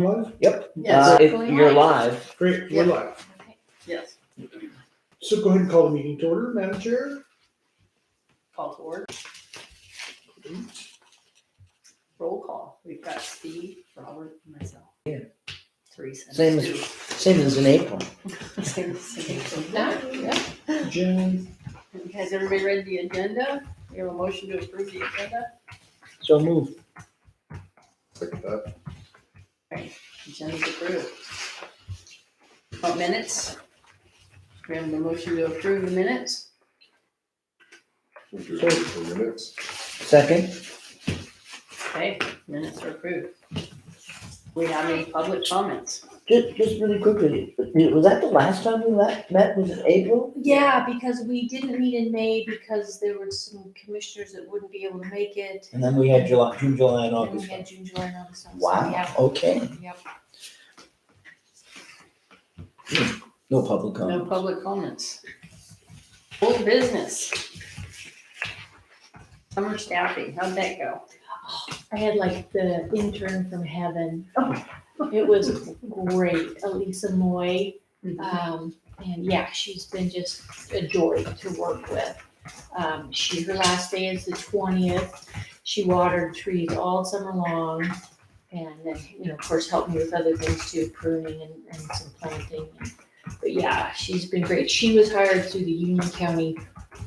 Live? Yep. Yes. If Going you're live. live, Great, Yeah. we're live. Okay. Yes, So go ahead and call the meeting to order, Madam Chair. call to order. Roll call. We've got Steve, Robert, and myself. Yeah. Teresa. and same Stu. as in April. Same as yeah. Jen, Has everybody read the agenda? We have a motion to approve the agenda? So move. second that. Agenda's approved. What minutes? We have a motion to approve the minutes? Second. Okay, minutes are approved. We have any public comments? Just really quickly, was that the last time we met? Was it April? Yeah, because we didn't meet in May because there were some commissioners that wouldn't be able to make it. And then we had June, July, and And we August. had June, July, and August. So, Wow, yeah, okay. yep. No public No comment. public comments. Old business. Summer staffing, how'd that go? I had like the intern from heaven. It was great, Elisa Moy. And yeah, she's been just a joy to work with. Her last day is the 20th. She watered trees all summer long. And then, of course, helped me with other things too, pruning and some planting. But yeah, she's been great. She was hired through the Union County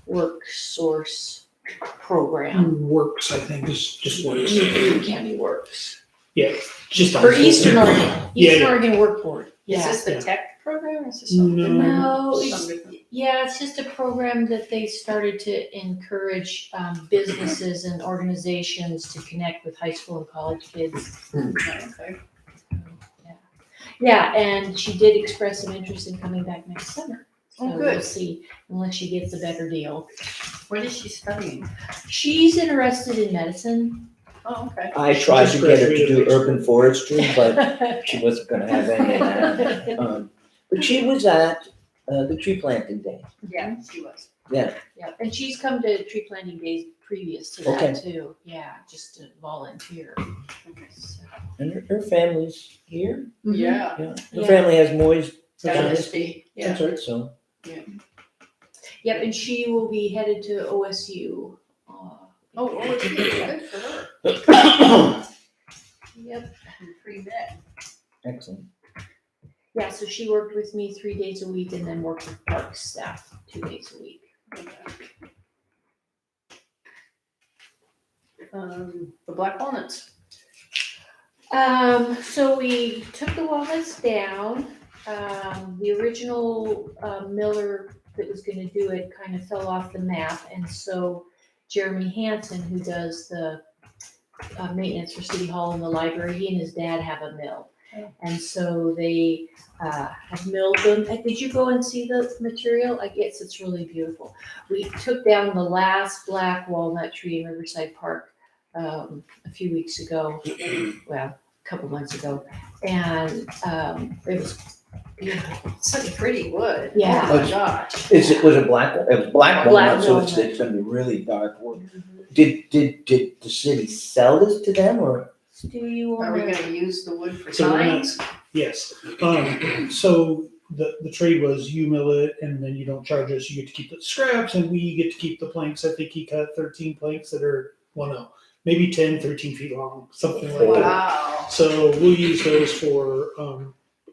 Work Source Program. Works, I think, is just what it is. Union County Works. Yeah, just. For Eastern Oregon, Yeah. Oregon Work Board. Is Yeah. this the Yeah. tech program or is this something? No, Something different? it's just a program that they started to encourage businesses and organizations to connect with high school and college kids. Okay. Yeah, and she did express some interest in coming back next summer. So Oh, we'll good. see, unless she gets a better deal. What is she studying? She's interested in medicine. Oh, okay. I tried to get her to do Just urban forestry, but she wasn't gonna have any of that. But she was at the tree planting day. Yeah, she was. Yeah, and she's come to tree planting days previous to that Okay. too. Yeah, just to volunteer. Okay. So, And her family's here. Yeah. Yeah. Her Yeah. family has Moy's Down in the Dynasty. state, yeah. That's right, so. Yep, and she will be headed to OSU. Oh, it's good for her. Yep. Pre-med. Excellent. Yeah, so she worked with me 3 days a week and then worked with park staff 2 days a week. The black walnuts. So we took the walnuts down. The original miller that was gonna do it kind of fell off the map, and so Jeremy Hansen, who does the maintenance for City Hall and the library, he and his dad have a mill. And so they have milled them. Did you go and see the material? I guess it's really beautiful. We took down the last black walnut tree in Riverside Park a few weeks ago, well, a couple months ago, and it was beautiful. Such pretty wood. Yeah. Oh my gosh. Was it black? It was black Black walnut, so it's walnut. gonna be really dark wood. Did the city sell this to them or? Do you Are we want to? gonna use the wood for So we're gonna- signs? Yes, so the trade was you mill it and then you don't charge us, you get to keep the scraps and we get to keep the planks. I think he cut 13 planks that are, well, no, maybe 10, 13 feet long, something like that. Wow. So we'll use those for,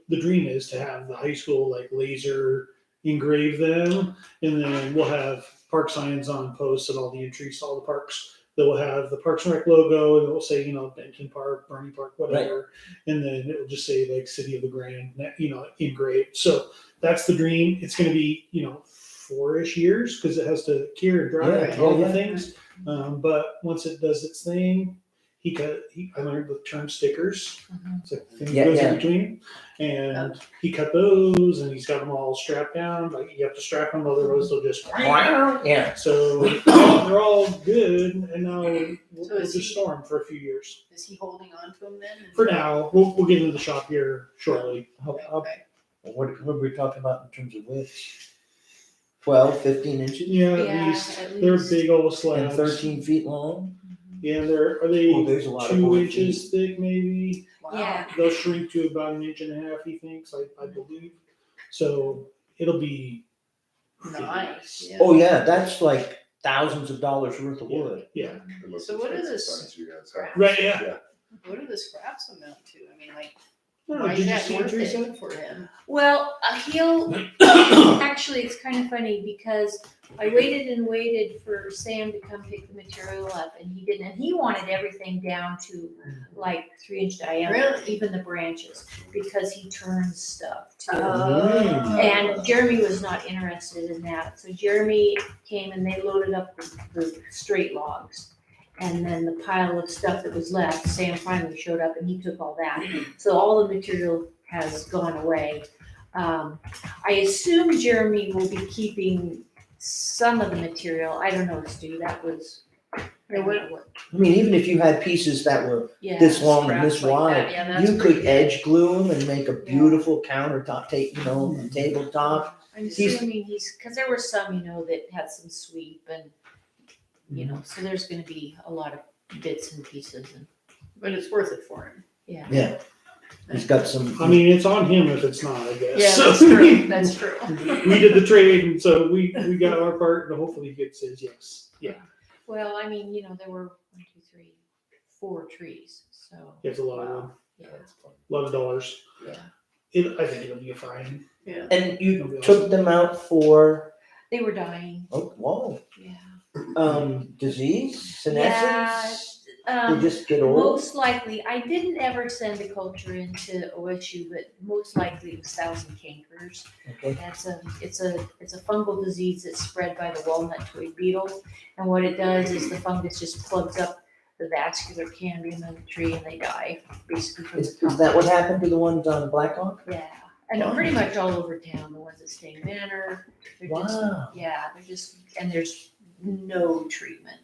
the dream is to have the high school like laser engrave them. And then we'll have park signs on posts at all the entries to all the parks that will have the Parks and Rec logo and it will say, Benton Park, Barney Park, whatever. And then it will just say like City of the Grand, engraved. So that's the dream. It's going to be, 4-ish years because it has to cure and dry Yeah, and all yeah, the yeah. things. But once it does its thing, I learned the term stickers. It's like the thing that Yeah, goes yeah. in between. And he cut those and he's got them all strapped down. Like you have to strap them, otherwise they'll just. Yeah. So they're all good. And now we'll So is just he- store them for a few years. Is he holding on to them then? For now, we'll get into the shop here shortly. Okay. What are we talking about in terms of width? 12, 15 inches? Yeah, Yeah, at least. at They're least. big old And slabs. 13 feet long? Yeah, are they Oh, there's a lot of 2 board inches thick maybe? Yeah. They'll shrink to about 1.5 inches, he thinks, I believe. So it'll be Nice, yeah. Oh, yeah, that's like thousands of dollars worth of Yeah. wood. Yeah. The most So what are expensive this- signs you guys have. Scraps? Right, yeah. What do the scraps amount to? I mean, like, Oh, why did is you that see what worth Teresa it for him? Well, he'll, actually, it's kind of funny because I waited and waited for Sam to come pick the material up and he didn't. And he wanted everything down to like 3-inch diameter, Really? even the branches, because he turns stuff too. Oh. And Jeremy was not interested in that. So Jeremy came and they loaded up the straight logs. And then the pile of stuff that was left, Sam finally showed up and he took all that. So all the material has gone away. I assume Jeremy will be keeping some of the material. I don't know, Stu, that was. I don't know what- I mean, even if you had pieces that were Yeah. this long and this Scraps like that, wide, yeah, that's you pretty could good. edge glue them and make a beautiful countertop, tabletop. I'm He's- assuming cause there were some, that had some sweep and, so there's gonna be a lot of bits and pieces and, But it's worth it for him. yeah. Yeah, he's got some. I mean, it's on him if it's not, I guess. Yeah, So, that's true, that's true. we did the trade, and so we got our part, and hopefully he gets his. Yes, yeah, Well, I mean, there were 1, 2, 3, 4 trees, so, it's a lot of wood, yeah, a lot of dollars. yeah. I think it'll be fine. Yeah. And you took them out for, They were dying, oh, whoa, yeah. disease, Yeah, senescence? They just get old? Most likely, I didn't ever send the culture into OSU, but most likely it was thousand cankers. Okay. It's a fungal disease that's spread by the walnut twig beetle, and what it does is the fungus just plugs up the vascular cambium of the tree and they die, basically from the Is top. that what happened to the ones on Blackhawk? Yeah, and pretty much all over town, the ones at Sting Manor, they're just, Wow. and there's no treatment.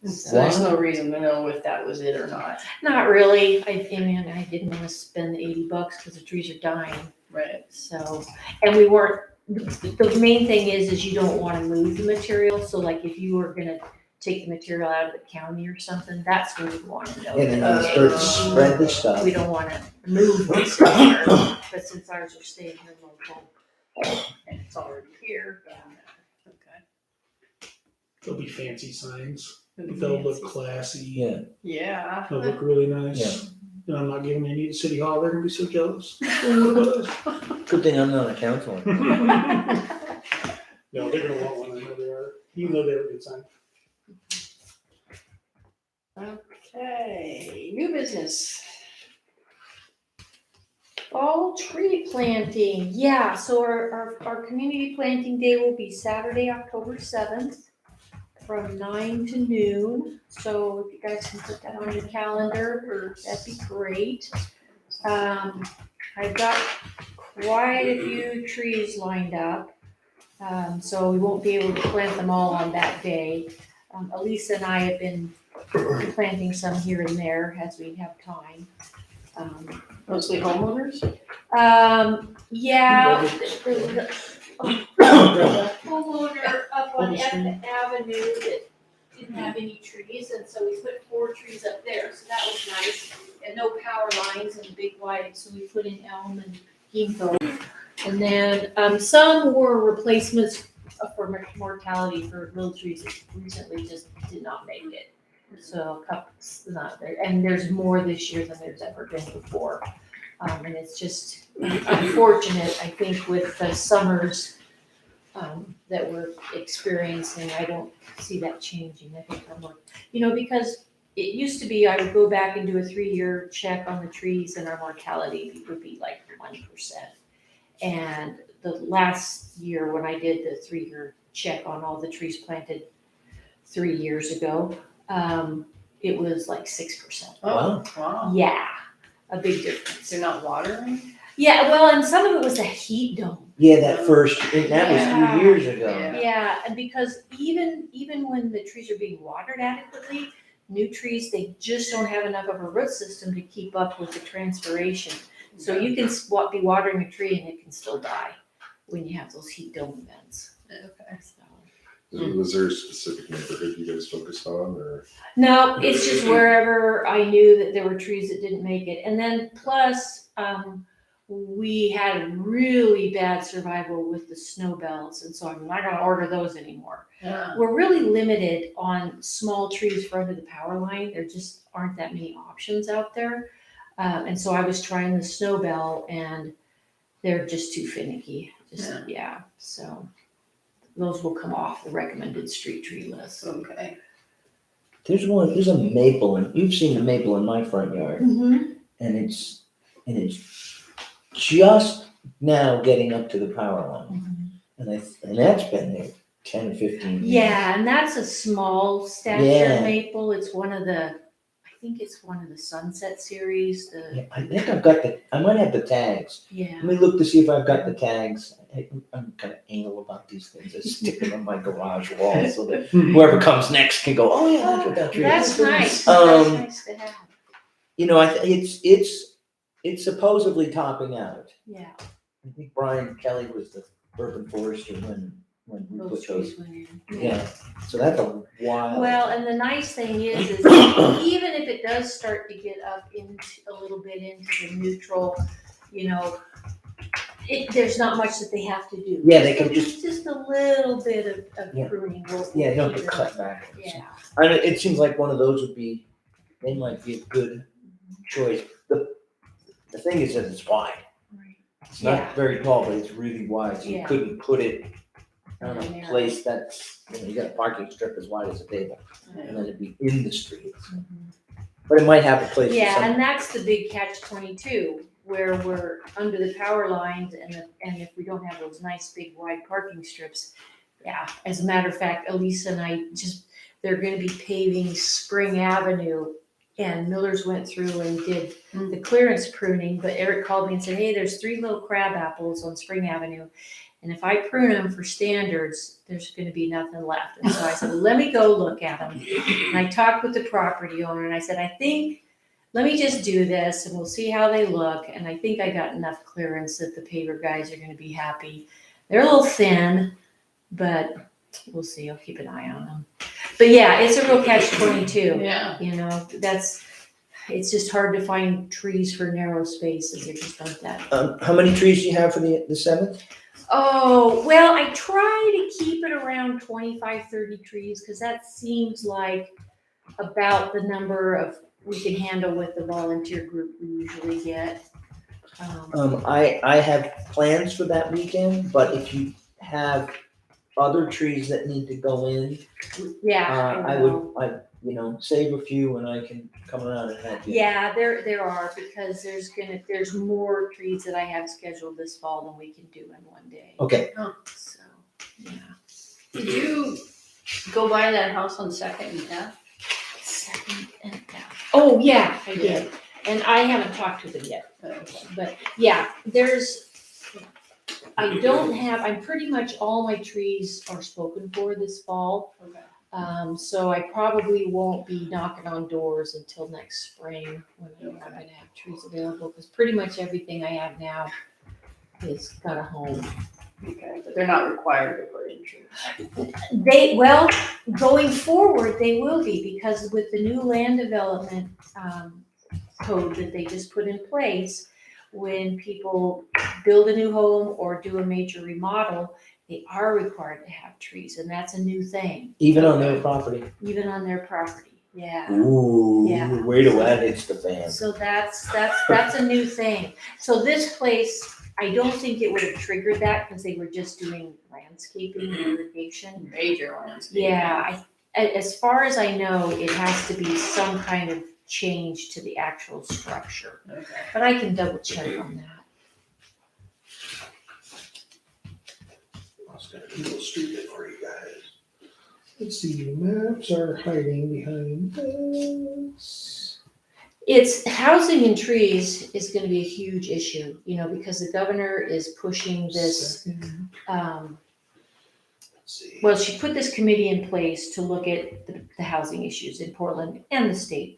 So there's no reason to know if that was it or not. Not really. I didn't want to spend the $80 because the trees are dying. Right. So, and we weren't. The main thing is you don't want to move the material. So, like if you were gonna take the material out of the county or something, that's when you want to know. And then that, you okay, start to spread the stuff. We don't want to move what's here, but since ours are staying here local, and it's already here. Okay. There'll be fancy signs. They'll look classy. Yeah. Yeah. They'll look really nice. And I'm not giving any to City Hall. They're gonna be so jealous. Oh, Good thing I'm not a counselor. no, they're gonna want one. I know they are. Even though they're a good sign. Okay, new business. Fall tree planting. Yeah, so our community planting day will be Saturday, October 7th from 9 to noon. So if you guys can put that on your calendar, that'd be great. I've got quite a few trees lined up. So we won't be able to plant them all on that day. Elisa and I have been planting some here and there as we have time. Mostly homeowners? Yeah, there's a homeowner up on F Avenue that didn't have any trees, and so we put 4 trees up there, so that was nice. And no power lines and big wide, so we put in elm and ginkgo. And then, some were replacements for mortality for little trees that recently just did not make it. So a couple not there, and there's more this year than there's ever been before. And it's just unfortunate, I think, with the summers that we're experiencing. I don't see that changing. I think because it used to be I would go back and do a 3-year check on the trees and our mortality would be like 1%. And the last year when I did the 3-year check on all the trees planted 3 years ago, it was like 6%. Oh, wow. Yeah, a big difference. They're not watering? Yeah, well, and some of it was the heat dome. Yeah, that first, and that was Yeah. 3 years ago. Yeah. Yeah, and because even when the trees are being watered adequately, new trees, they just don't have enough of a root system to keep up with the transpiration. So you can be watering a tree and it can still die when you have those heat dome events. Okay. So, Was there a specific neighborhood you guys focused on, or? No, it's just wherever I knew that there were trees that didn't make it. And then plus, we had really bad survival with the snow bells, and so I'm not gonna order those anymore. Yeah. We're really limited on small trees for under the power line. There just aren't that many options out there. And so I was trying the snow bell, and they're just too finicky. Yeah, so those will come off the recommended street tree list. Okay. There's a maple, and you've seen the maple in my front yard, Mm-hmm. and it's just now getting up to the power line. And that's been there 10 or 15 years. Yeah, and that's a small stature Yeah. maple. It's one of the, I think it's one of the Sunset series. Yeah, I think I've got I might have the tags. Yeah. Let me look to see if I've got the tags. I'm kind of anal about these things. I stick them on my garage wall so that whoever comes next can go, oh yeah, that's what that tree is. That's nice. Um, That's nice to have. You know, it's supposedly topping out. Yeah. I think Brian Kelly was the urban forester when we Those put those. trees went in. Yeah, so that's a while. Well, and the nice thing is even if it does start to get up into a little bit into the neutral, there's not much that they have to do. Yeah, they can just a little bit of Yeah. pruning. Will Yeah, you don't have keep to it cut up. back. Yeah. I mean, it seems like one of those they might be a good choice. The thing is that it's wide. Right. It's Yeah. not very tall, but it's really wide, so you Yeah. couldn't put it on a Narrow. place that's, you got a parking strip as wide as a table, and then it'd be in the street. But it might have a place for Yeah, some. and that's the big catch-22, where we're under the power lines, and if we don't have those nice big wide parking strips, yeah. As a matter of fact, Elisa and I they're gonna be paving Spring Avenue, and Miller's went through and did the clearance pruning, but Eric called me and said, hey, there's 3 little crab apples on Spring Avenue, and if I prune them for standards, there's gonna be nothing left. And so I said, let me go look at them. And I talked with the property owner, and I said, let me just do this, and we'll see how they look. And I think I got enough clearance that the paver guys are gonna be happy. They're a little thin, but we'll see. I'll keep an eye on them. But yeah, it's a real catch-22. Yeah. It's just hard to find trees for narrow spaces. There just aren't that. How many trees do you have for the 7th? Oh, well, I try to keep it around 25, 30 trees, because that seems like about the number of we can handle with the volunteer group we usually get. I have plans for that weekend, but if you have other trees that need to go in, Yeah, I would save a few and I can come around and help you. Yeah, there are, because there's more trees that I have scheduled this fall than we can do in one day. Okay. So, yeah. Did you go by that house on Second and F? Second and F. Oh, yeah, I did. And I haven't talked to them yet. Okay. But yeah, I'm pretty much all my trees are spoken for this fall. Okay. So I probably won't be knocking on doors until next spring when I'm not gonna have trees available, because pretty much everything I have now is got a home. Okay, but they're not required to put in trees. Going forward, they will be, because with the new land development, code that they just put in place, when people build a new home or do a major remodel, they are required to have trees, and that's a new thing. Even on their property. Even on their property, yeah. Ooh, Yeah. way to add hits the fan. So that's a new thing. So this place, I don't think it would have triggered that, because they were just doing landscaping and irrigation. Major landscape. Yeah, as far as I know, it has to be some kind of change to the actual structure, Okay. but I can double check on that. I was gonna Google Street it for you guys. Let's see, maps are hiding behind this. It's housing and trees is gonna be a huge issue, because the governor is pushing this, Second, um, let's see. well, she put this committee in place to look at the housing issues in Portland and the state.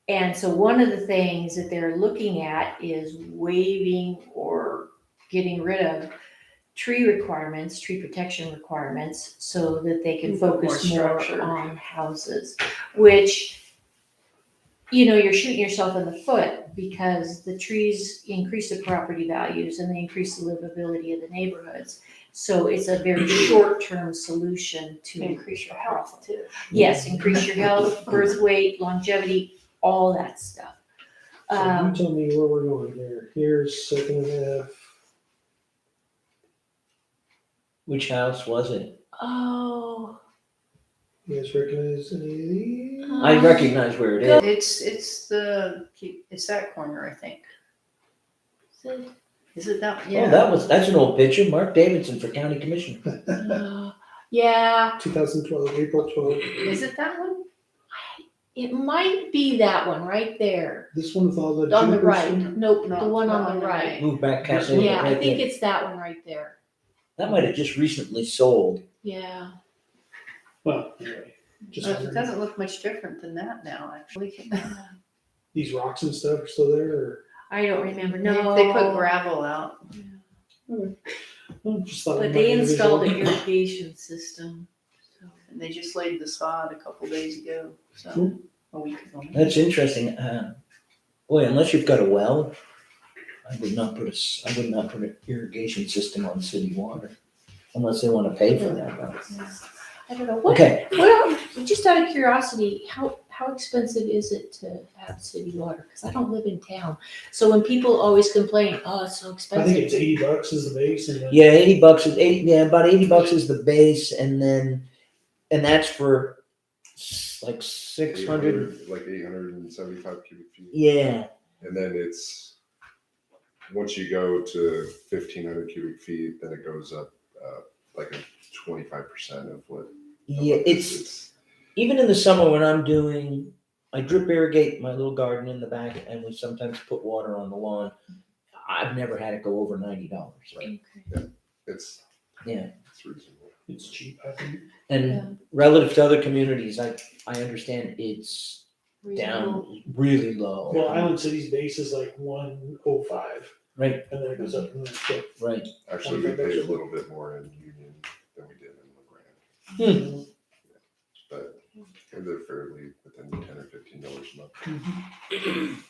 And so one of the things that they're looking at is waiving or getting rid of tree requirements, tree protection requirements, so that they can More focus more structure. on houses, which, you're shooting yourself in the foot because the trees increase the property values and they increase the livability of the neighborhoods. So it's a very short-term solution to Increase your health too. Yes, increase your health, birth weight, longevity, all that stuff. So you tell me where we're going here. Here's second half. Which house was it? Oh. You guys recognize any of these? I recognize where it is. It's that corner, I think. Is it that? Oh, Yeah. that's an old picture. Mark Davidson for county commissioner. Yeah, 2012, April 12th. Is it that one? it might be that one right there. This one with all the On the junipers right. in it? Nope, No, the one the on the right. Move back Cafe. Yeah, I right think there. it's that one right there. That might have just recently sold. Yeah. Well, anyway, just It wondering. doesn't look much different than that now, actually. These rocks and stuff are still there, or I don't remember. No. They put gravel out. well, just thought it But might they be installed an visual. irrigation system. So. And they just laid the sod a couple days ago, so, a week ago. That's interesting. Boy, unless you've got a well, I would not put an irrigation system on city water unless they want to pay for that. I don't know. What, Okay, well, just out of curiosity, how expensive is it to have city water? Because I don't live in town. So when people always complain, oh, it's so I expensive. think it's $80 is the base, and then yeah, about $80 is the base, and that's for like 600. Like 875 cubic feet. Yeah, And then it's, once you go to 1,500 cubic feet, then it goes up like a 25% of what. yeah. It's even in the summer when I drip irrigate my little garden in the back, and we sometimes put water on the lawn. I've never had it go over $90. Okay. It's reasonable. it's cheap, I think. And Yeah. relative to other communities, I understand it's Reasonable. down really low. Well, Island City's base is like 105, Right, and then it goes up and then right. Actually, we pay a little bit more in Union than we did in LeGrand, but they're fairly within $10 or $15 a month.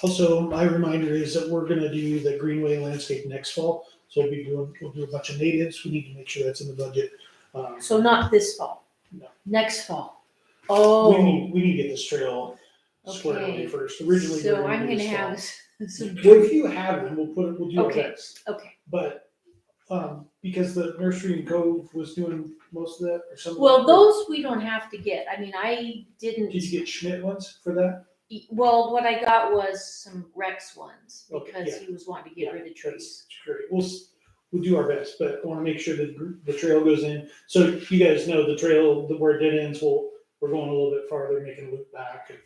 Also, my reminder is that we're gonna do the Greenway landscape next fall, so we'll do a bunch of natives. We need to make sure that's in the budget. So not this fall. No. Next fall. We Oh. need to get this trail squared away Okay. first. Originally, we So were I'm do gonna this have fall. some. Well, if you have them, we'll do our Okay. best. Okay. But because the nursery and Cove was doing most of that, or some. of Well, that, those we don't have to get. I mean, I didn't. Did you get Schmidt ones for that? Well, what I got was some Rex ones Okay, because yeah. he was wanting to get rid of trees. That's great. We'll do our best, but I want to make sure that the trail goes in. So you guys know the trail, where it dead ends, we're going a little bit farther, making a loop back, and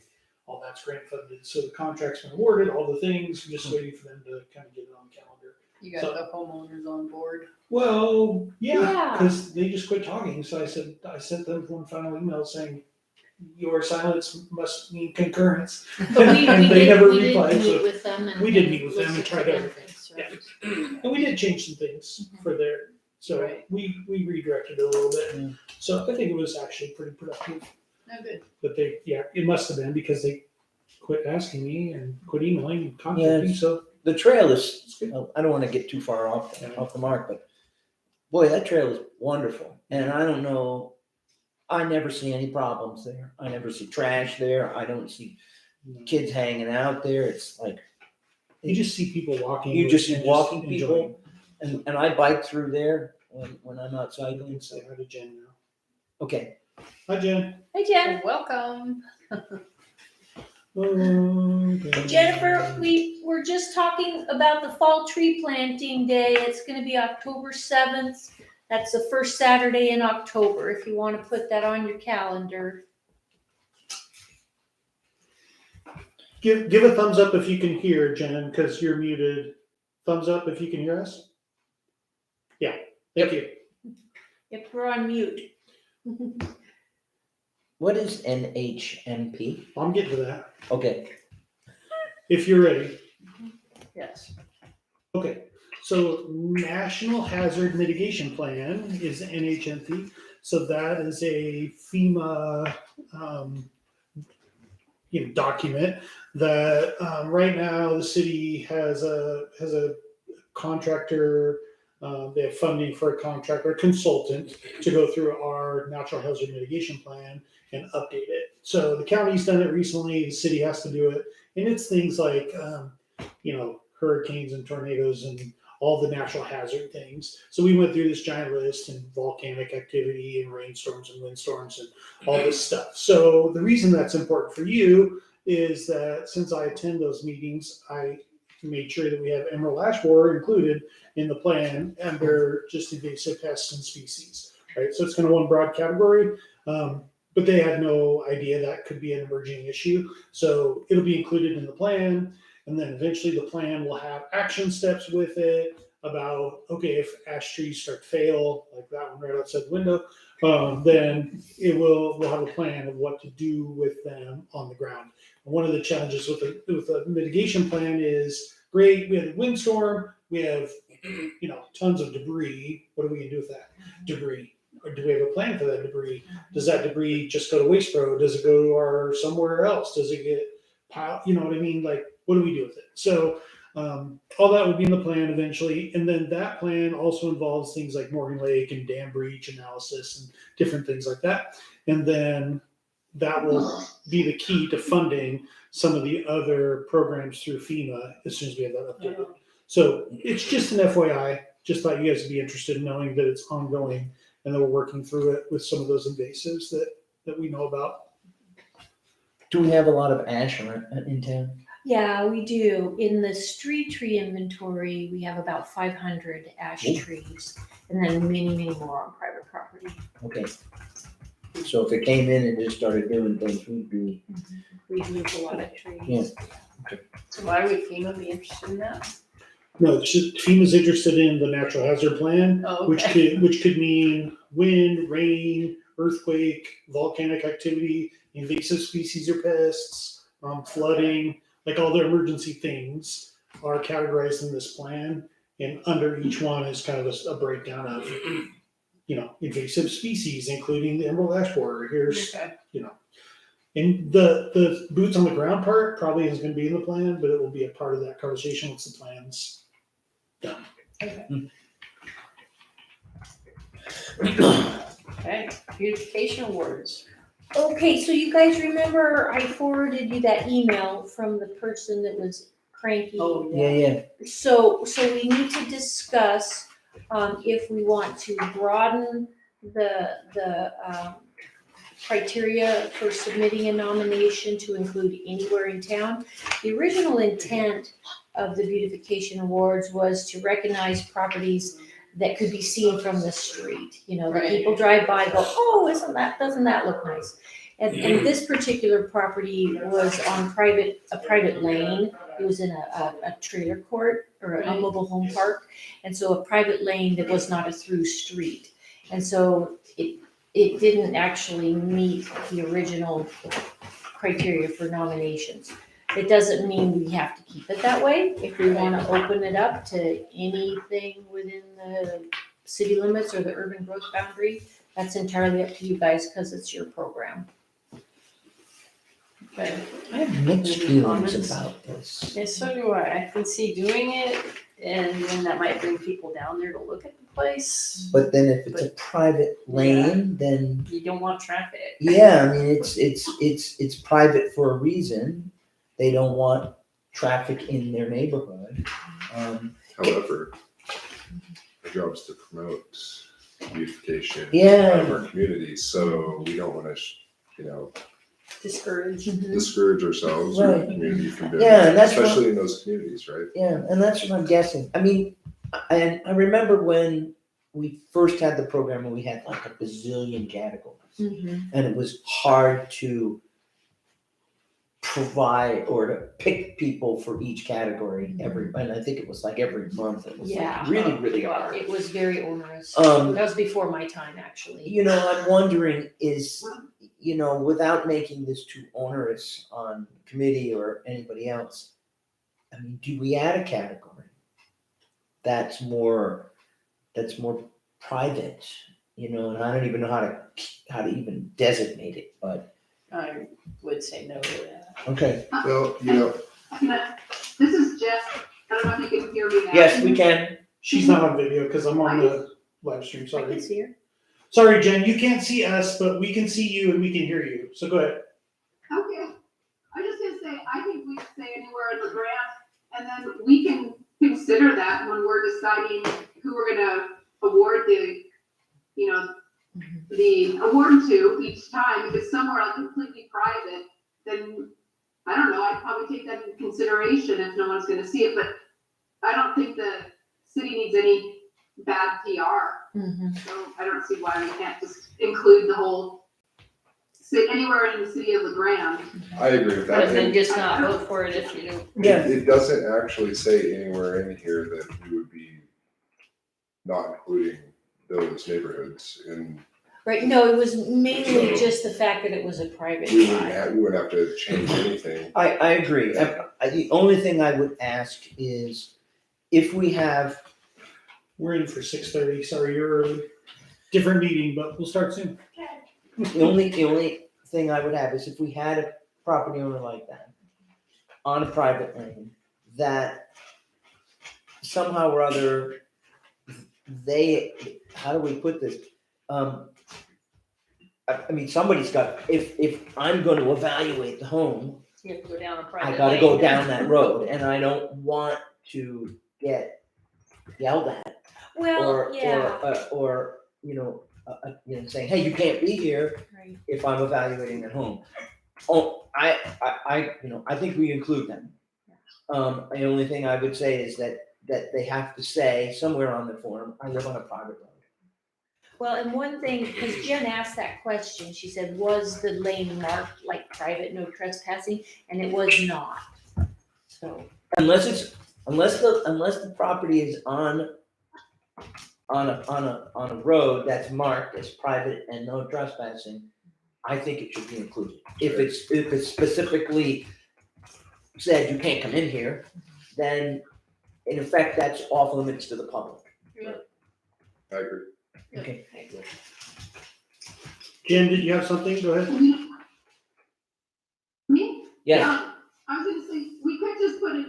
all that's grant funded. So the contract's been awarded, all the things, we're just waiting for them to kind of get it on the calendar. You got the homeowners on board. Well, yeah, Yeah. because they just quit talking. So I sent them one final email saying, your silence must mean concurrence. But we And they did, never we did replied, meet so with them and. we did meet with them and listened tried to everything. things, Yeah. right? And we did change some things for there. So Right. we redirected it a little bit. Mm. So I think it was actually pretty productive. No good. But it must have been because they quit asking me and quit emailing and contacting. Yes. So The trail is, I don't want to get too far off the mark, but boy, that trail is wonderful. And I don't know, I never see any problems there. I never see trash there. I don't see kids hanging out there. It's like, you just see people walking. you just see and walking enjoying. people. And I bike through there when I'm out cycling. So, Say hi to Jen now. okay. Hi, Jen. Hey, Jen. Welcome. Okay. Jennifer, we were just talking about the fall tree planting day. It's gonna be October 7th. That's the first Saturday in October, if you wanna put that on your calendar. Give a thumbs up if you can hear, Jen, because you're muted. Thumbs up if you can hear us. Yeah, thank you. If we're on mute. What is NHMP? I'm getting to that. Okay. If you're ready. Yes. Okay, So National Hazard Mitigation Plan is NHMP. So that is a FEMA document that right now the city has a contractor. They have funding for a contractor, consultant to go through our natural hazard mitigation plan and update it. So the county's done it recently. The city has to do it, and it's things like hurricanes and tornadoes and all the natural hazard things. So we went through this giant list and volcanic activity and rainstorms and windstorms and all this stuff. So the reason that's important for you is that since I attend those meetings, I made sure that we have emerald ash borer included in the plan, and they're just invasive pests and species, right? So it's kind of one broad category, but they had no idea that could be an emerging issue. So it'll be included in the plan, and then eventually the plan will have action steps with it about, okay, if ash trees start to fail, like that one right outside the window, then we'll have a plan of what to do with them on the ground. And one of the challenges with a mitigation plan is, great, we have a windstorm, we have tons of debris. What are we gonna do with that debris? Or do we have a plan for that debris? Does that debris just go to waste road? Does it go to somewhere else? Does it get piled? You know what I mean? Like, what do we do with it? So all that will be in the plan eventually. And then that plan also involves things like Morgan Lake and dam breach analysis and different things like that. And then that will be the key to funding some of the other programs through FEMA as soon as we have that updated. So it's just an FYI. Just thought you guys would be interested in knowing that it's ongoing and that we're working through it with some of those invasives that we know about. Do we have a lot of ash in town? Yeah, we do. In the street tree inventory, we have about 500 ash trees, and then many, many more on private property. Okay. So if it came in and just started doing things, we'd be. We lose a lot of trees. Yeah. So why would FEMA be interested in that? No, FEMA's interested in the natural hazard plan, Oh, which could mean wind, rain, earthquake, volcanic activity, invasive species or pests, flooding, like all the emergency things are categorized in this plan, and under each one is kind of a breakdown of invasive species, including the emerald ash borer. Here's and the boots on the ground part probably is going to be in the plan, but it will be a part of that conversation once the plan's done. Okay, beautification awards. Okay, so you guys remember I forwarded you that email from the person that was cranky? Oh, Yeah. So we need to discuss if we want to broaden the criteria for submitting a nomination to include anywhere in town. The original intent of the beautification awards was to recognize properties that could be seen from the street. That Right. people drive by and go, oh, doesn't that look nice? And this particular property was on a private lane. It was in a trailer court or a mobile home park. And so a private lane that was not a through street. And so it didn't actually meet the original criteria for nominations. It doesn't mean we have to keep it that way. If we want to open it up to anything within the city limits or the urban growth boundary, that's entirely up to you guys because it's your program. Okay. I have mixed Any feelings comments? about this. Yeah, so do I. I can see doing it, and then that might bring people down there to look at the place. But then if it's a private lane, then You don't want traffic. yeah, I mean it's private for a reason. They don't want traffic in their neighborhood. However, our job is to promote beautification Yeah. of our community, so we don't want to, Discourage. discourage ourselves or Right. the community from doing Yeah, it, and that's especially in those communities, right? Yeah, and that's what I'm guessing. I mean, I remember when we first had the program and we had like a bazillion categories. And it was hard to provide or to pick people for each category and I think it was like every month. It was Yeah. like really, really hard. It was very onerous. Um, That was before my time, actually. I'm wondering is, without making this too onerous on committee or anybody else, I mean, do we add a category? that's more private, and I don't even know how to even designate it, but, I would say no to that. okay. Well, This is Jeff. I don't know if you can hear me now. Yes, we can. She's not on video because I'm on the live stream. I Sorry. can see her. Sorry, Jen. You can't see us, but we can see you and we can hear you. So go ahead. Okay. I'm just gonna say, I think we could say anywhere in the grant, and then we can consider that when we're deciding who we're gonna award the award to each time. If it's somewhere like completely private, then I don't know, I'd probably take that into consideration if no one's gonna see it, but I don't think the city needs any bad PR. Mhm. So I don't see why we can't just include the whole, anywhere in the city of LeGrand. I agree with that. But then And just not vote for it if you do. Yeah. it doesn't actually say anywhere in here that we would be not including those neighborhoods, and Right, no, it was mainly just the fact that it was a private we wouldn't drive. have, we wouldn't have to change anything. I agree. The only thing I would ask is if we have, We're in for 6:30. Sorry, you're early. Different meeting, but we'll start soon. the only thing I would have is if we had a property owner like that on a private lane, that somehow or other, how do we put this? I mean, somebody's got, if I'm gonna evaluate the home, You have to go down a private I gotta lane. go down that road, and I don't want to get yelled at. Well, yeah, Or, saying, hey, you can't be here right. if I'm evaluating at home. Oh, I think we include them. The only thing I would say is that they have to say somewhere on the form, I live on a private road. Well, and one thing, because Jen asked that question, she said, was the lane marked like private, no trespassing? And it was not. So, Unless the property is on a road that's marked as private and no trespassing, I think it should be included. If it's specifically said you can't come in here, then in effect, that's off limits to the public. I agree. Okay. Jen, did you have something? Go ahead. Me? Yeah, I was gonna say, we could just put a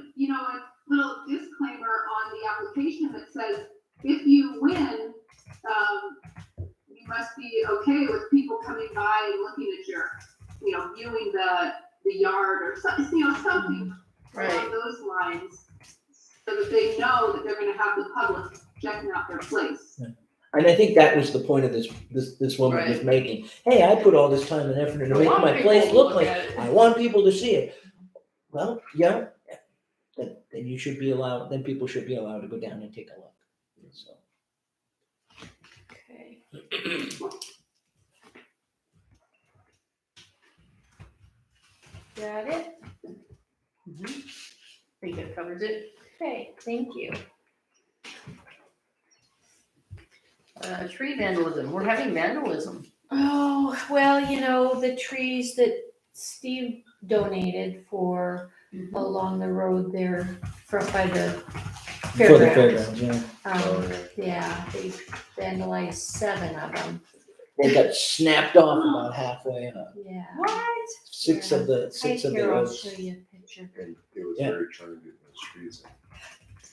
little disclaimer on the application that says, if you win, you must be okay with people coming by and looking at your, viewing the yard or something, something Right. along those lines, so that they know that they're gonna have the public checking out their place. and I think that was the point of this woman was Right. making. Hey, I put all this time and effort into making my place look like, I want people to see it. Well, yeah, then you should be allowed, then people should be allowed to go down and take a look, so. okay. Got it? I think that covers it. Okay, thank you. Tree vandalism, we're having vandalism. Oh, well, the trees that Steve donated for along the road there by the For the fairgrounds. fairgrounds, yeah. Yeah, they vandalized 7 of them. They got snapped off about halfway up. Yeah. What? Six of the Here, I'll roads. show you a picture. And it was Yeah. very trying to get those trees.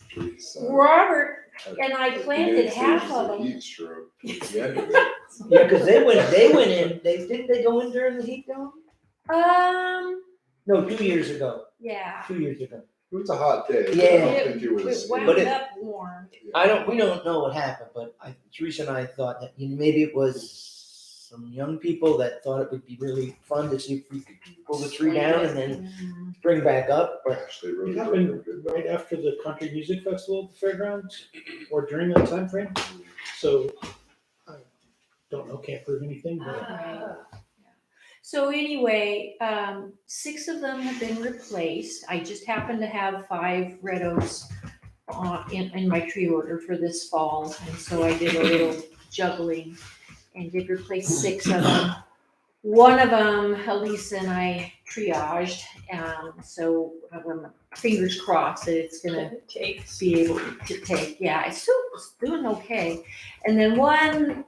Trees. Robert and I planted It half was of a them. heat stroke at the end of it. Yeah, because they went in, didn't they go in during the heat dome? No, 2 years ago, Yeah. 2 years ago. It was a hot day. but I Yeah. don't think it was. It wound But it- up warm. We don't know what happened, but Teresa and I thought that maybe it was some young people that thought it would be really fun to see if we could pull the tree down and then bring back up, but Gosh, they really It were happened good. right after the country music festival at the fairgrounds, or during that time frame. So I don't know, can't prove anything, but Right. So anyway, 6 of them have been replaced. I just happen to have 5 red oaks in my tree order for this fall, and so I did a little juggling and did replace 6 of them. one of them, Elise and I triaged, so I'm fingers crossed that it's gonna be able to take. Yeah, it's still doing okay. And then one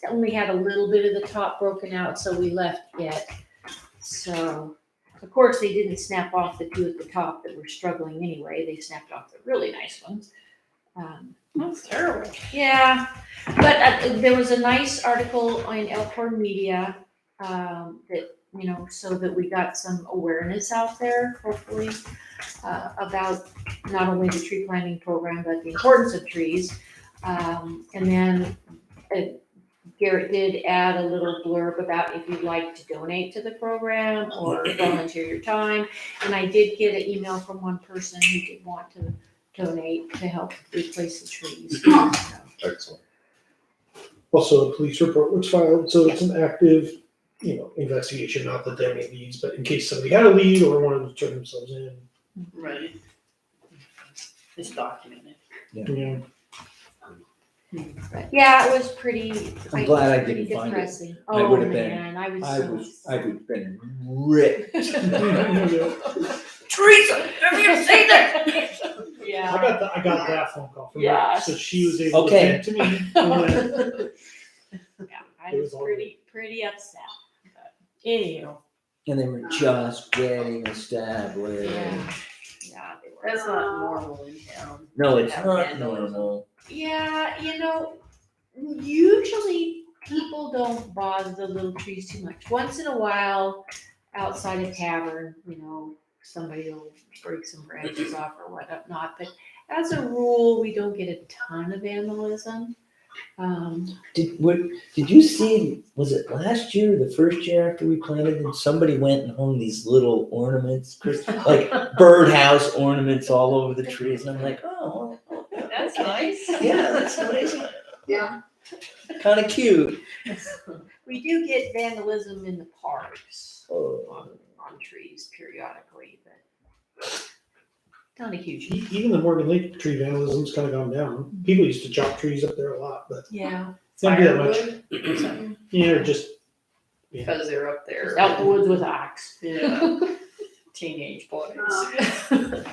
only had a little bit of the top broken out, so we left it. So, of course, they didn't snap off the two at the top that were struggling anyway. They snapped off the really nice ones. That's terrible. Yeah, but there was a nice article on Elkhorn Media that, you know, so that we got some awareness out there, hopefully, about not only the tree planting program, but the importance of trees. And then Garrett did add a little blurb about if you'd like to donate to the program or volunteer your time. And I did get an email from one person who did want to donate to help replace the trees. Excellent. Also, a police report was filed, so it's an active, investigation, not that there are any leads, but in case somebody had a lead or wanted to turn themselves in. Right. It's documented. Yeah. But yeah, it was pretty. I'm glad I pretty didn't find it. depressing. I Oh would've been- man, I I was. would been ripped. Teresa, have you seen that? Yeah. I got that phone call from Yeah. her, so she was able Okay. to vent to me. And Yeah, I It was was all pretty upset. But anyway, And they were just getting established. yeah, they were. That's not normal in town. No, it's Have not vandalism. normal. Yeah, usually people don't bother the little trees too much. Once in a while, outside a tavern, somebody will break some branches off or whatnot. But as a rule, we don't get a ton of vandalism. Did you see, was it last year or the first year after we planted and somebody went and hung these little ornaments, like birdhouse ornaments all over the trees, and I'm like, oh, That's nice. yeah, that's nice. Yeah. Kind of cute. We do get vandalism in the parks Oh. on trees periodically, but not a huge. even the Morgan Lake tree vandalism's kind of gone down. People used to chop trees up there a lot, but Yeah. not that much. Firewood or something, Yeah, or just because they're up there. Out the woods with axe. Yeah. Teenage boys. yeah,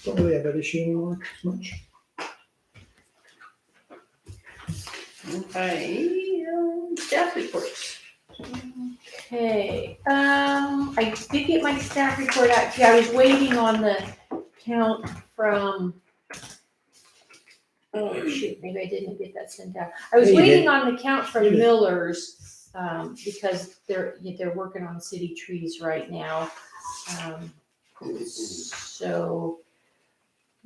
don't really have that issue anymore as much. Okay, staff reports. Okay, I did get my staff report out. Yeah, I was waiting on the count from. Oh shoot, maybe I didn't get that sent out. I was Yeah, you waiting on the count from You did. Miller's, because they're working on city trees right now. So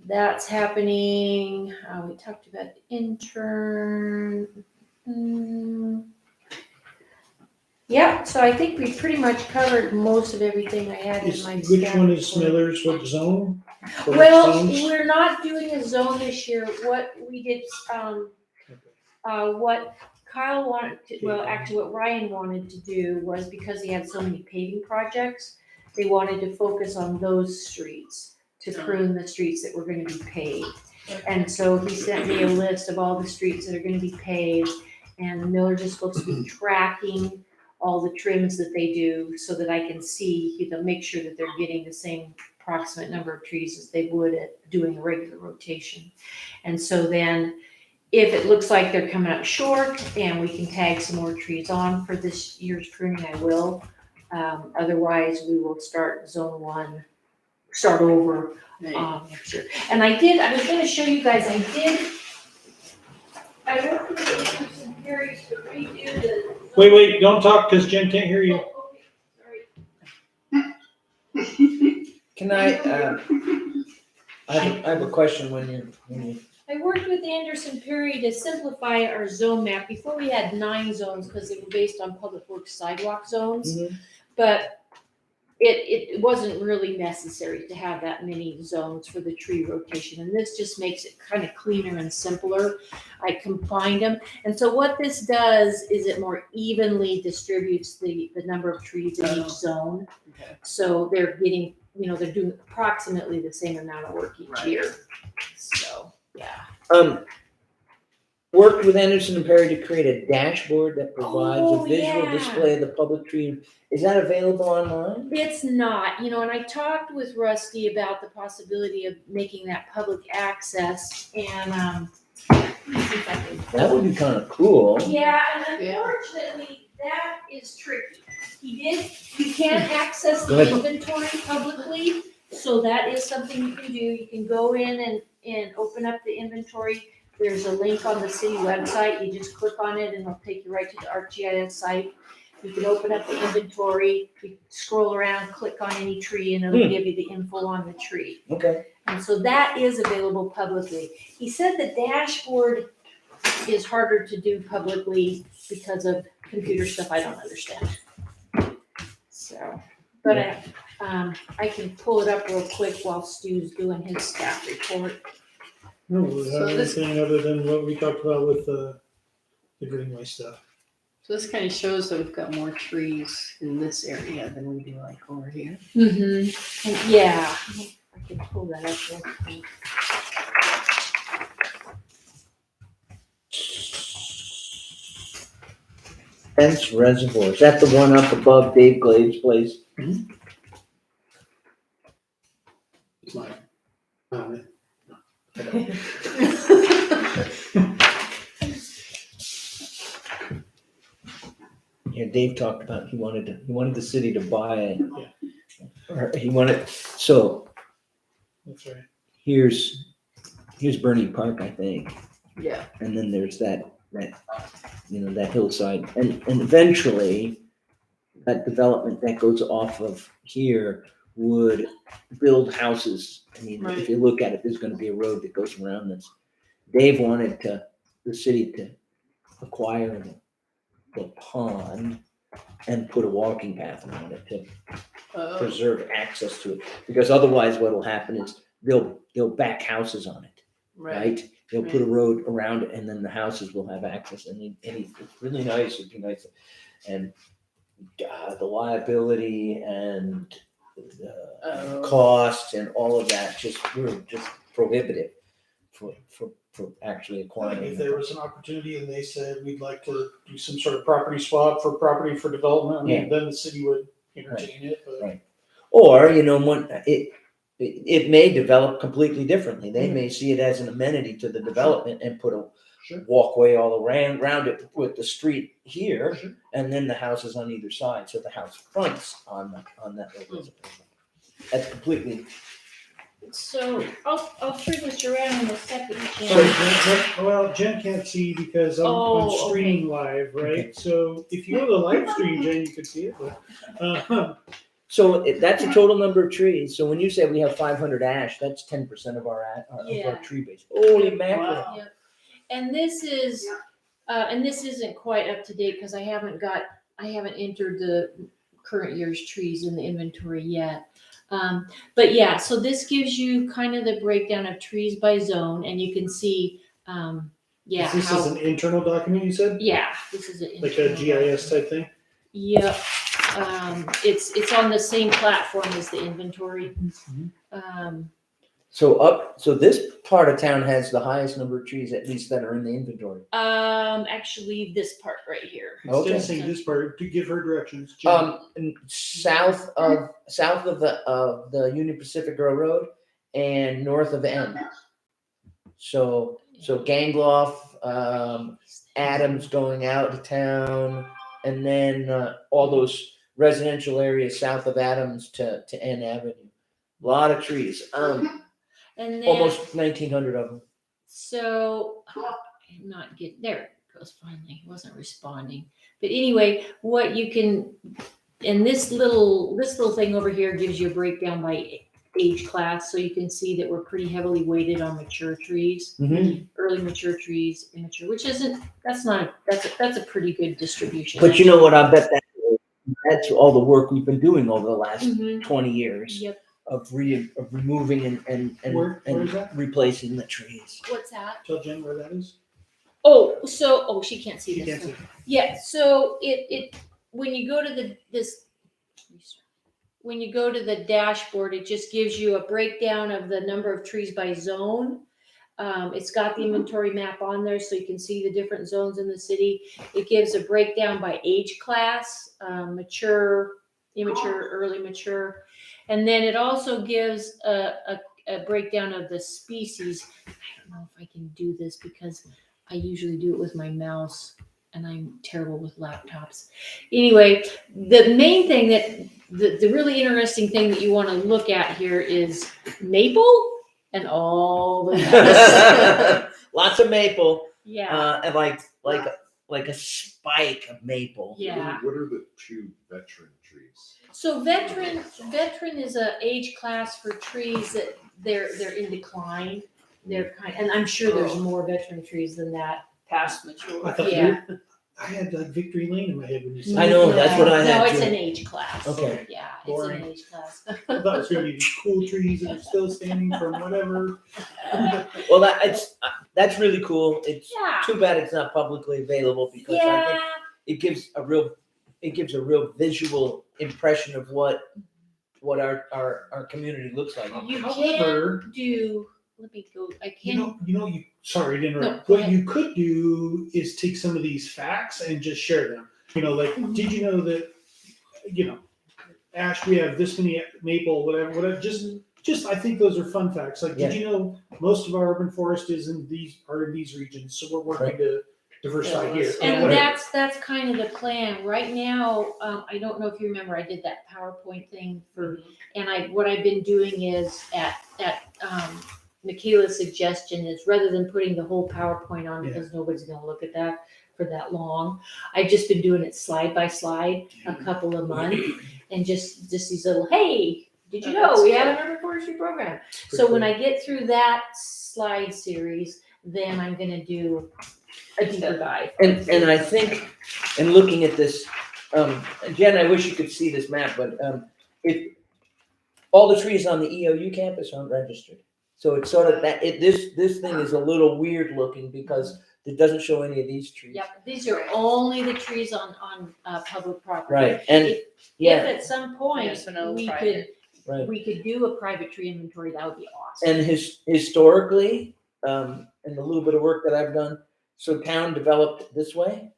that's happening. We talked about the intern. Yeah, so I think we pretty much covered most of everything I had in my. Which staff one is report. Miller's, what zone? What Well, zones? we're not doing a zone this year. What we did, what Kyle wanted to, well, actually what Ryan wanted to do was because he had so many paving projects, they wanted to focus on those streets to prune the streets that were gonna be paved. And so he sent me a list of all the streets that are gonna be paved, and Miller's is supposed to be tracking all the trims that they do so that I can see, make sure that they're getting the same approximate number of trees as they would at doing a regular rotation. And so then if it looks like they're coming up short and we can tag some more trees on for this year's pruning, I will. Otherwise, we will start zone one, start over next year. And I was gonna show you guys, I worked with the Anderson Perry's to redo the. Wait, don't talk, cause Jen can't hear you. Oh, okay, sorry. Can I have a question when you. I worked with Anderson Perry to simplify our zone map. Before we had 9 zones because they were based on public works sidewalk zones. Mhm. But it wasn't really necessary to have that many zones for the tree rotation. And this just makes it kind of cleaner and simpler. I combined them. And so what this does is it more evenly distributes the number of trees in each zone. Okay. So they're getting, they're doing approximately the same amount of work each Right. year. So, yeah. worked with Anderson and Perry to create a dashboard that provides Oh, a visual yeah. display of the public tree. Is that available online? It's not, and I talked with Rusty about the possibility of making that public access and, let me see if I can. That would be kind of cool. Yeah, and Yeah. unfortunately, that is tricky. You can't access Go the ahead. inventory publicly, so that is something you can do. You can go in and open up the inventory. There's a link on the city website. You just click on it and it'll take you right to the ArcGIS site. You can open up the inventory, you scroll around, click on any tree, and it'll give you the info on the tree. Okay. And so that is available publicly. He said the dashboard is harder to do publicly because of computer stuff I don't understand. So, but I can pull it up real quick while Stu's doing his staff report. No, we So have this- anything other than what we talked about with the greenway stuff. So this kind of shows that we've got more trees in this area than we do like over here. Mm-hmm. And yeah, I can pull that up real quick. Fence Reservoir, is that the one up above Dave Glade's place? It's mine. Um, Yeah, Dave talked about, he wanted the city to buy it. Or he wanted, so That's right. here's Bernie Park, I think. Yeah. And then there's that hillside, and eventually that development that goes off of here would build houses. I mean, Right. if you look at it, there's gonna be a road that goes around this. Dave wanted the city to acquire the pond and put a walking path around it to preserve access to it, because otherwise what'll happen is they'll back houses on it, right? They'll put a road around it and then the houses will have access, and it's really nice, it'd be nice. And the liability and the costs and all of that were just prohibitive for actually acquiring. If there was an opportunity and they said, we'd like to do some sort of property swap for property for development, I mean, then the city would entertain it, but. Right. Or, when it may develop completely differently. They may see it as an amenity to the development and put a walkway all around it with the street here, and then the houses on either side, so the house fronts on that little reservation. That's completely. So I'll turn this around in a second. Well, Jen can't see because I'm Oh, streaming live, right? Okay. So if you go to the live stream, Jen, you can see it. But, So that's a total number of trees. So when you say we have 500 ash, that's 10% of our Yeah. tree base. Holy mackerel! Wow. Yep. And this is, and this isn't quite up to date because I haven't entered the current year's trees in the inventory yet. But yeah, so this gives you kind of the breakdown of trees by zone, and you can see, this is an internal document, you said? this is an Like a internal GIS type thing? Yep. It's on the same platform as the inventory. So this part of town has the highest number of trees, at least that are in the inventory. Actually, this part right here. Okay. Instead of saying this part, to give her directions. Jen. And south of the Union Pacific Railroad and north of N. So Gangloff, Adams going out of town, and then all those residential areas south of Adams to N Avenue. A lot of trees. And then, Almost 1,900 of them. so I'm not getting there. It goes finally. It wasn't responding. But anyway, what you can, and this little thing over here gives you a breakdown by age class, so you can see that we're pretty heavily weighted on mature trees, early mature trees, immature, which isn't. That's a pretty good distribution. But you know what? I bet that's all the work we've been doing over the last Mhm. 20 years. Yep. Of removing and Where is that? replacing the trees. What's that? Tell Jen where that is. Oh, she can't see She this. can't see. Yeah, so it when you go to when you go to the dashboard, it just gives you a breakdown of the number of trees by zone. It's got the inventory map on there so you can see the different zones in the city. It gives a breakdown by age class, mature, immature, early mature. And then it also gives a breakdown of the species. I don't know if I can do this because I usually do it with my mouse and I'm terrible with laptops. Anyway, the main thing the really interesting thing that you want to look at here is maple and all the Lots of maple, yeah. and like a spike of maple. Yeah. What are the two veteran trees? So veteran is a age class for trees that they're in decline. They're and I'm sure there's more veteran trees than that. Past mature. I thought Yeah. I had like Victory Lane in my head when you said. I know, that's what I had No, it's too. an age class. Okay. Yeah, Boring. it's an age class. I thought it was going to be these cool trees that are still standing from whatever. Well, that's really cool. It's Yeah. too bad it's not publicly available because I Yeah. think it gives a real visual impression of what our community looks like. You However- can do. Let me go. I can. You sorry to interrupt. No, go What ahead. you could do is take some of these facts and just share them. Like, did you know that, Ash, we have this many maple, whatever, just, I think those are fun facts. Like, did you know most of our urban forest are in these regions? So we're working to diversify here. And whatever. that's kind of the plan right now. I don't know if you remember, I did that PowerPoint thing and what I've been doing is at Michaela's suggestion is rather than putting the whole PowerPoint on because nobody's going to look at that for that long, I've just been doing it slide by slide a couple of months and just these little, hey, did you know we have an urban forestry program? So when I get through that slide series, then I'm going to do a deeper dive. And I think, in looking at this, Jen, I wish you could see this map, but if all the trees on the EOU campus aren't registered, so it's sort of that. This thing is a little weird looking because it doesn't show any of these trees. Yep, these are only the trees on public property. Right, and If at some point Yes, and no we private. we could do a private tree inventory, that would be awesome. And historically, and the little bit of work that I've done, so town developed this way,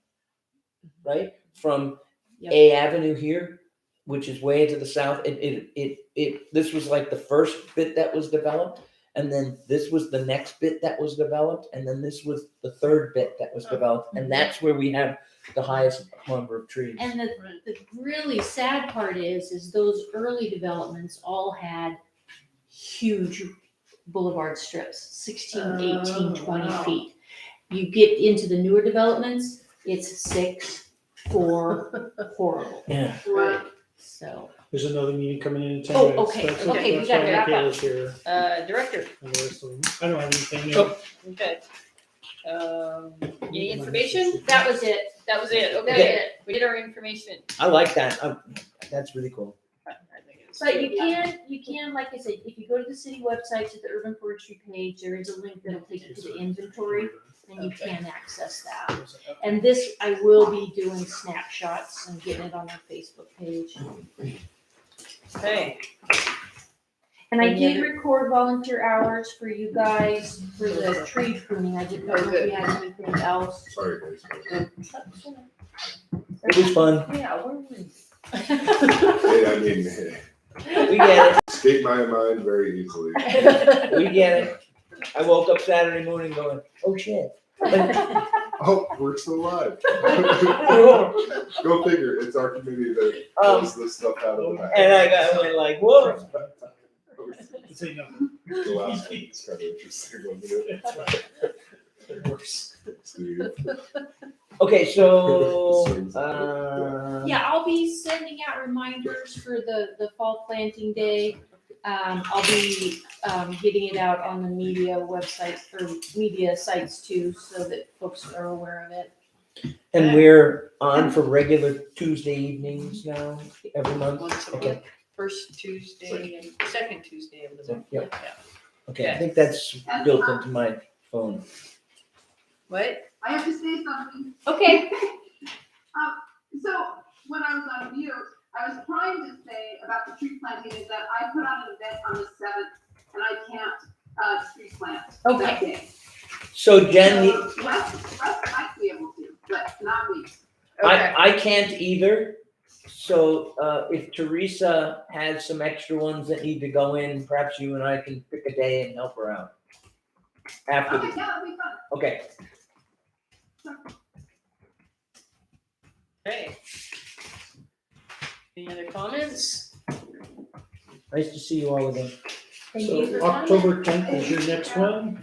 right? From Yep. A Avenue here, which is way to the south. This was like the first bit that was developed, and then this was the next bit that was developed, and then this was the third bit that was developed, and that's where we have the highest number of trees. And the really sad part is those early developments all had huge boulevard strips, 16, 18, 20 wow. feet. You get into the newer developments, it's 6, 4, horrible. Yeah. Right. So, There's another meeting coming in 10 Oh, minutes. okay, That's okay, that's we gotta why wrap up. Michaela's here. Director, And the rest of them. I don't have anything. Oh. okay. Any information? that was it. That was it, That's okay. it. We did our information. I like that. That's really cool. I think it's- But you can, like I said, if you go to the city website to the urban forestry page, there is a link that'll take you to the inventory and you Okay. can access that. And this, I will be doing snapshots and getting it on our Facebook page. Okay, And I Any did other- record volunteer hours for you guys for the tree pruning. I didn't know if you had anything else. Sorry, guys. It was fun. yeah, where were we? Hey, I mean, We get escape my mind very easily. it. We get it. I woke up Saturday morning going, oh shit. Oh, we're still alive. Go figure. It's our committee that pulls this stuff out of the back. And I went like, whoa. So, you know, The last one is kind of interesting, wasn't it? it works. Steve. Okay, so Yeah, I'll be sending out reminders for the fall planting day. I'll be getting it out on the media websites or media sites too, so that folks are aware of it. and we're on for regular Tuesday evenings now, every month. Once a Okay. week, first Tuesday and second Tuesday of the month. Yeah. Yeah. Okay, I think that's built into my phone. What? I have to say something. Okay. So when I was on mute, I was trying to say about the tree planting is that I put on an event on the 7th and I can't tree plant that Okay. day. So Jen, Wes might be able to, but not me. Okay, I can't either. So if Teresa has some extra ones that need to go in, perhaps you and I can pick a day and help her out. After Okay, the, yeah, that'll be fun. okay. okay. Any other comments? Nice to see you all again. Thank you for So coming. October 10th is your next one.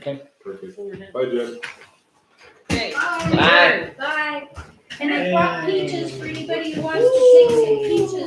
Perfect. Bye, Jen. Okay. Bye. Bye. Bye. And I brought peaches for anybody who wants to take some peaches.